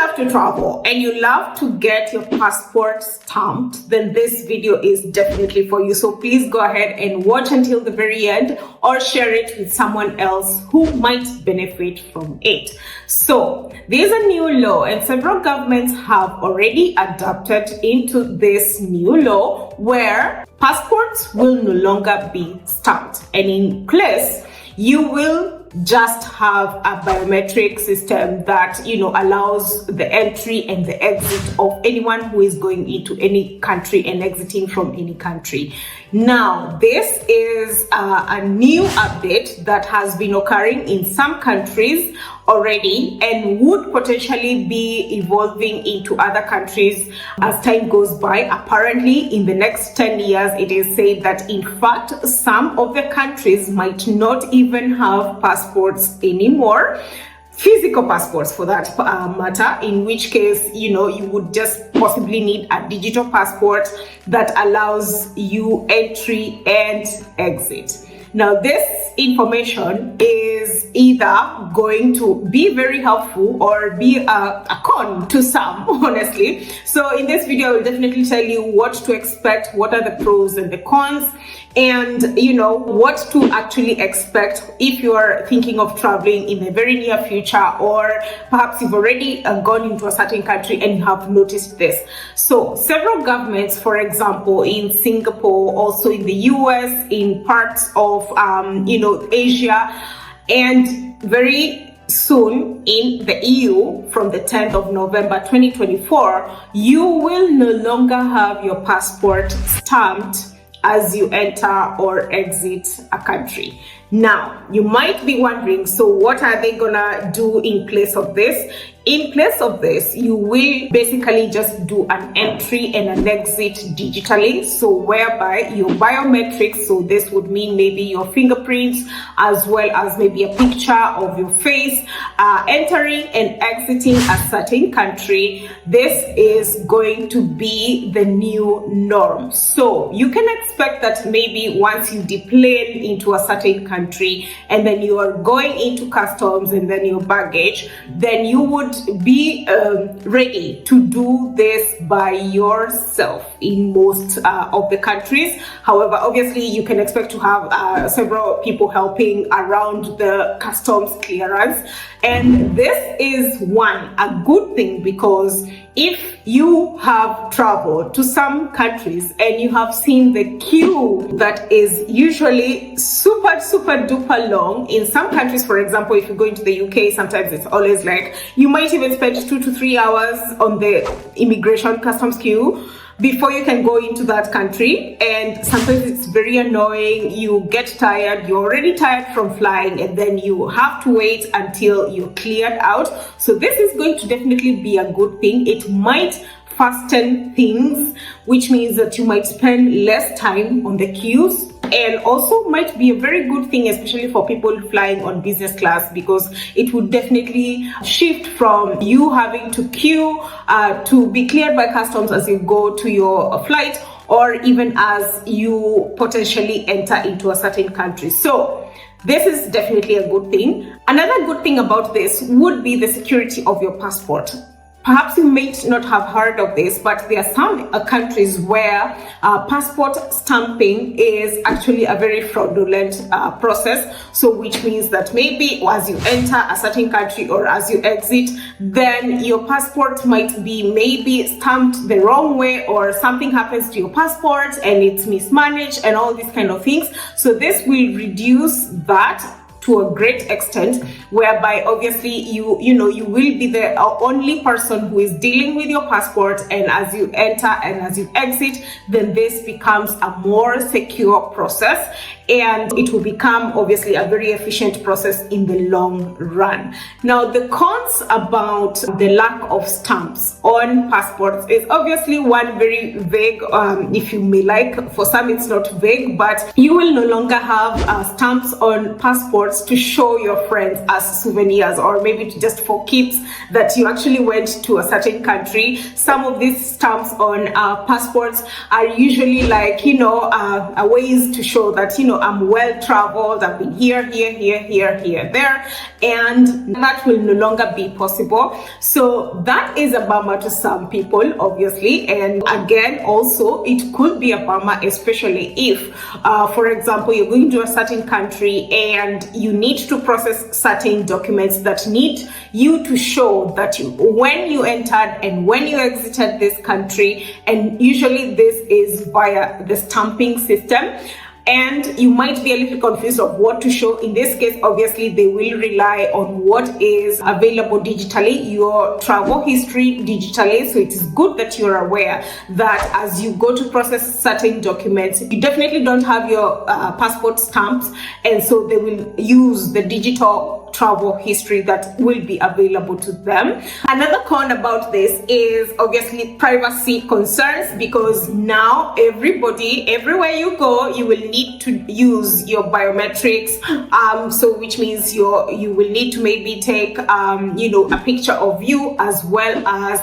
love to travel and you love to get your passport stamped, then this video is definitely for you. So please go ahead and watch until the very end or share it with someone else who might benefit from it. So there's a new law and several governments have already adapted into this new law where passports will no longer be stamped, and in place you will just have a biometric system that allows the entry and the exit of anyone who is going into any country and exiting from any country. Now, this is a new update that has been occurring in some countries already and would potentially be evolving into other countries as time goes by. Apparently, in the next 10 years, it is said that in fact, some of the countries might not even have passports anymore. Physical passports for that matter, in which case, you would just possibly need a digital passport that allows you entry and exit. Now, this information is either going to be very helpful or be a con to some, honestly. So in this video, I will definitely tell you what to expect, what are the pros and the cons, and what to actually expect if you are thinking of traveling in the very near future, or perhaps you've already gone into a certain country and you have noticed this. So several governments, for example, in Singapore, also in the US, in parts of Asia, and very soon in the EU from the 10th of November 2024, you will no longer have your passport stamped as you enter or exit a country. Now, you might be wondering, so what are they gonna do in place of this? In place of this, you will basically just do an entry and an exit digitally. So whereby your biometrics, so this would mean maybe your fingerprints as well as maybe a picture of your face, entering and exiting a certain country. This is going to be the new norm. So you can expect that maybe once you deplane into a certain country and then you are going into customs and then your baggage, then you would be ready to do this by yourself in most of the countries. However, obviously you can expect to have several people helping around the customs clearance, and this is a good thing, because if you have traveled to some countries and you have seen the queue that is usually super duper long in some countries, for example, if you go into the UK, sometimes it's always like you might even spend 2 to 3 hours on the immigration customs queue before you can go into that country, and sometimes it's very annoying. You get tired, you're already tired from flying, and then you have to wait until you're cleared out. So this is going to definitely be a good thing. It might fasten things, which means that you might spend less time on the queues, and also might be a very good thing, especially for people flying on business class, because it would definitely shift from you having to queue to be cleared by customs as you go to your flight, or even as you potentially enter into a certain country. So this is definitely a good thing. Another good thing about this would be the security of your passport. Perhaps you may not have heard of this, but there are some countries where passport stamping is actually a very fraudulent process. So which means that maybe as you enter a certain country or as you exit, then your passport might be maybe stamped the wrong way, or something happens to your passport and it's mismanaged and all these kind of things. So this will reduce that to a great extent, whereby obviously you will be the only person who is dealing with your passport, and as you enter and as you exit, then this becomes a more secure process, and it will become obviously a very efficient process in the long run. Now, the cons about the lack of stamps on passports is obviously one very vague, if you may like. For some it's not vague, but you will no longer have stamps on passports passports to show your friends as souvenirs, or maybe just for keeps, that you actually went to a certain country. Some of these stamps on passports are usually like, ways to show that, I'm well traveled, I've been here, there, and that will no longer be possible. So that is a bummer to some people, obviously. And again, also, it could be a bummer, especially if, for example, you're going to a certain country and you need to process certain documents that need you to show that when you entered and when you exited this country, and usually this is via the stamping system. And you might be a little confused of what to show. In this case, obviously, they will rely on what is available digitally, your travel history digitally. So it is good that you're aware that as you go to process certain documents, you definitely don't have your passport stamps. And so they will use the digital travel history that will be available to them. Another con about this is obviously privacy concerns, because now everywhere you go, you will need to use your biometrics, so which means you will need to maybe take a picture of you, as well as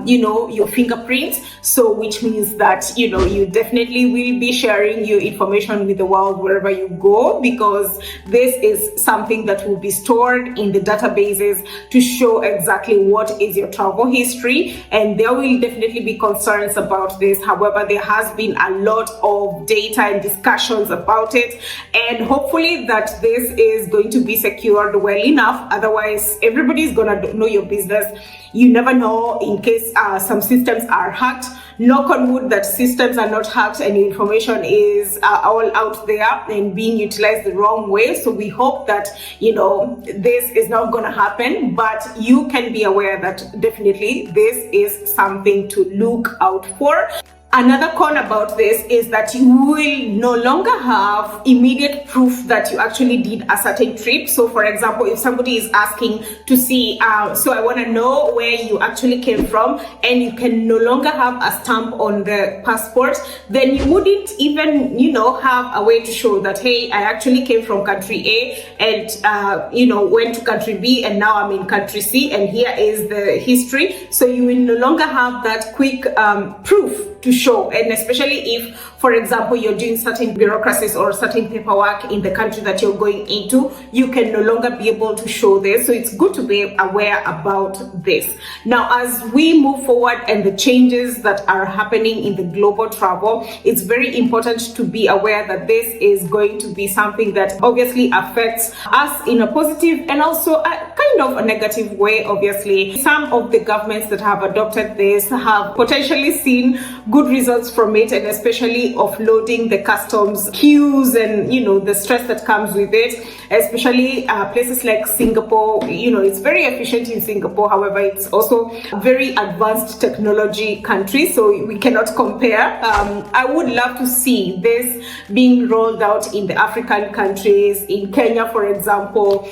your fingerprints. So which means that you definitely will be sharing your information with the world wherever you go, because this is something that will be stored in the databases to show exactly what is your travel history, and there will definitely be concerns about this. However, there has been a lot of data and discussions about it, and hopefully that this is going to be secured well enough. Otherwise, everybody's gonna know your business. You never know, in case some systems are hacked. Knock on wood that systems are not hacked and information is all out there and being utilized the wrong way. So we hope that this is not going to happen, but you can be aware that definitely this is something to look out for. Another con about this is that you will no longer have immediate proof that you actually did a certain trip. So for example, if somebody is asking to see, so I want to know where you actually came from, and you can no longer have a stamp on the passport, then you wouldn't even, have a way to show that, hey, I actually came from country A and, went to country B, and now I'm in country C, and here is the history. So you will no longer have that quick proof to show. And especially if, for example, you're doing certain bureaucracies or certain paperwork in the country that you're going into, you can no longer be able to show this. So it's good to be aware about this. Now, as we move forward and the changes that are happening in the global travel, it's very important to be aware that this is going to be something that obviously affects us in a positive and also a kind of a negative way. Obviously, some of the governments that have adopted this have potentially seen good results from it, and especially offloading the customs queues and the stress that comes with it, especially places like Singapore. It's very efficient in Singapore. However, it's also a very advanced technology country, so we cannot compare. I would love to see this being rolled out in the African countries, in Kenya, for example,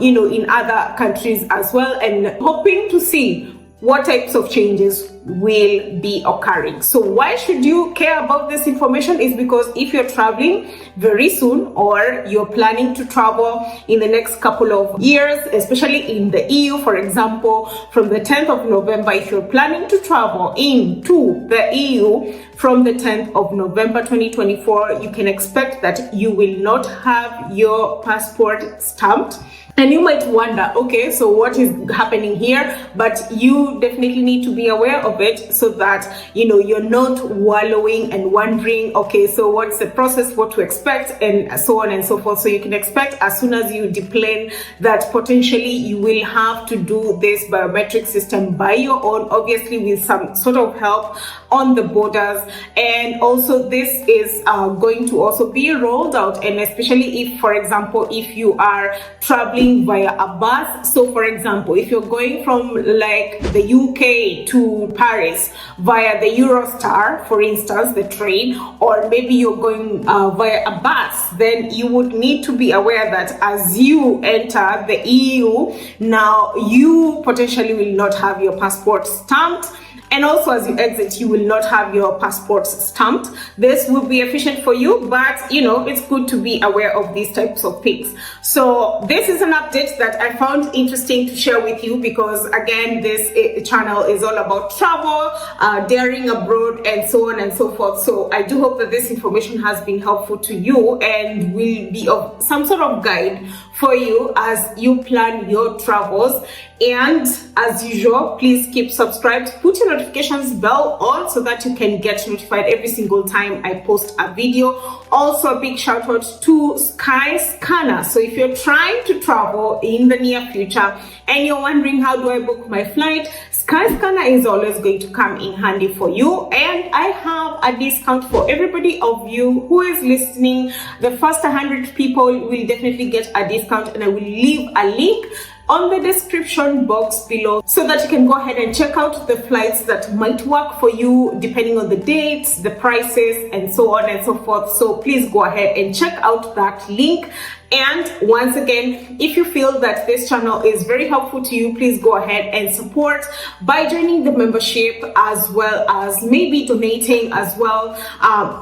in other countries as well, and hoping to see what types of changes will be occurring. So why should you care about this information? Is because if you're traveling very soon, or you're planning to travel in the next couple of years, especially in the EU, for example, from the 10th of November, if you're planning to travel into the EU from the 10th of November 2024, you can expect that you will not have your passport stamped. And you might wonder, okay, so what is happening here? But you definitely need to be aware of it, so that you're not wallowing and wondering, okay, so what's the process, what to expect, and so on and so forth. So you can expect, as soon as you deplane, that potentially you will have to do this biometric system by your own, obviously with some sort of help on the borders. And also this is going to also be rolled out, and especially if, for example, if you are traveling via a bus. So for example, if you're going from like the UK to Paris, Paris via the Eurostar, for instance, the train, or maybe you're going via a bus, then you would need to be aware that as you enter the EU, now you potentially will not have your passport stamped. And also as you exit, you will not have your passports stamped. This will be efficient for you, but it's good to be aware of these types of things. So this is an update that I found interesting to share with you because, again, this channel is all about travel, daring abroad, and so on and so forth. So I do hope that this information has been helpful to you and will be of some sort of guide for you as you plan your travels. And as usual, please keep subscribed, put your notifications bell on so that you can get notified every single time I post a video. Also, a big shout out to Skyscanner. So if you're trying to travel in the near future and you're wondering how do I book my flight, Skyscanner is always going to come in handy for you, and I have a discount for everybody of you who is listening. The first 100 people will definitely get a discount, and I will leave a link on the description box below so that you can go ahead and check out the flights that might work for you depending on the dates, the prices, and so on and so forth. So please go ahead and check out that link. And once again, if you feel that this channel is very helpful to you, please go ahead and support by joining the membership, as well as maybe donating as well,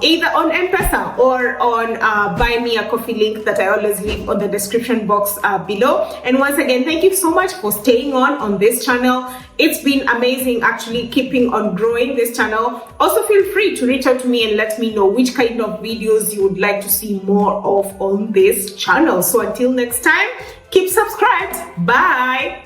either on M-Pesa or on Buy Me a Coffee link that I always leave on the description box below. And once again, thank you so much for staying on this channel. It's been amazing actually keeping on growing this channel. Also, feel free to reach out to me and let me know which kind of videos you would like to see more of on this channel. So until next time, keep subscribed. Bye.